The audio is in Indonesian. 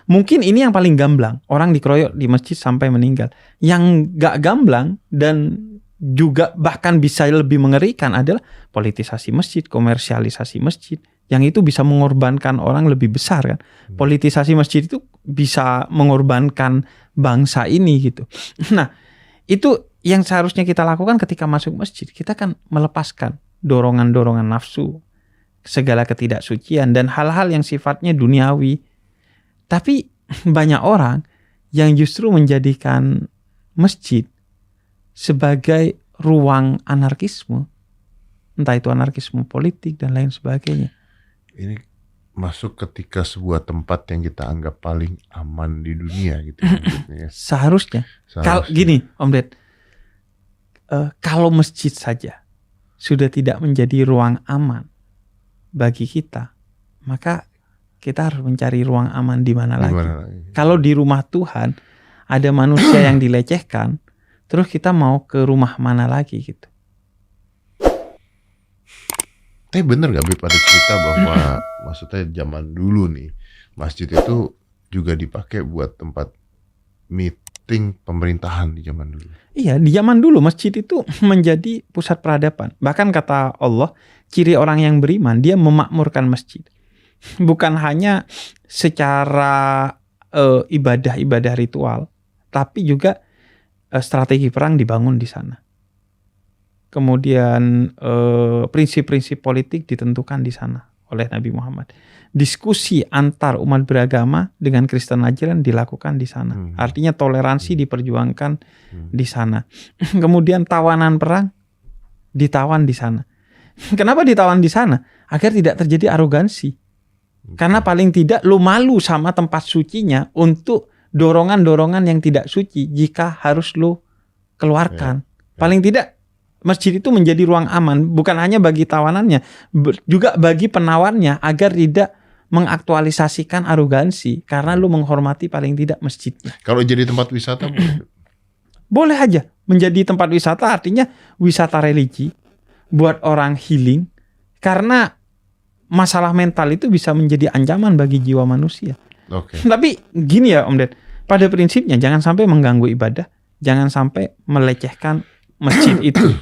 Mungkin ini yang paling gamblang, orang dikeroyok di masjid sampai meninggal. Yang gak gamblang dan juga bahkan bisa lebih mengerikan adalah politisasi masjid, komersialisasi masjid. Yang itu bisa mengorbankan orang lebih besar kan. Politisasi masjid itu bisa mengorbankan bangsa ini gitu. Nah, itu yang seharusnya kita lakukan ketika masuk masjid. Kita kan melepaskan dorongan-dorongan nafsu, segala ketidaksucian dan hal-hal yang sifatnya duniawi. Tapi banyak orang yang justru menjadikan masjid sebagai ruang anarkisme. Entah itu anarkisme politik dan lain sebagainya. Ini masuk ketika sebuah tempat yang kita anggap paling aman di dunia gitu. Seharusnya. Kalau gini Om Ded, kalau masjid saja sudah tidak menjadi ruang aman bagi kita, maka kita harus mencari ruang aman di mana lagi. Kalau di rumah Tuhan ada manusia yang dilecehkan, terus kita mau ke rumah mana lagi gitu. Tapi bener gak Bib ada cerita bahwa maksudnya zaman dulu nih masjid itu juga dipakai buat tempat meeting pemerintahan di zaman dulu. Iya, di zaman dulu masjid itu menjadi pusat peradaban. Bahkan kata Allah, ciri orang yang beriman dia memakmurkan masjid. Bukan hanya secara ibadah-ibadah ritual, tapi juga strategi perang dibangun di sana. Kemudian prinsip-prinsip politik ditentukan di sana oleh Nabi Muhammad. Diskusi antar umat beragama dengan Kristen Najran dilakukan di sana. Artinya toleransi diperjuangkan di sana. Kemudian tawanan perang ditawan di sana. Kenapa ditawan di sana? Agar tidak terjadi arogansi. Karena paling tidak lu malu sama tempat sucinya untuk dorongan-dorongan yang tidak suci jika harus lu keluarkan. Paling tidak masjid itu menjadi ruang aman, bukan hanya bagi tawanannya, juga bagi penawarnya agar tidak mengaktualisasikan arogansi karena lu menghormati paling tidak masjidnya. Kalau jadi tempat wisata boleh aja menjadi tempat wisata, artinya wisata religi buat orang healing, karena masalah mental itu bisa menjadi ancaman bagi jiwa manusia. Tapi gini ya Om Ded, pada prinsipnya jangan sampai mengganggu ibadah, jangan sampai melecehkan masjid itu.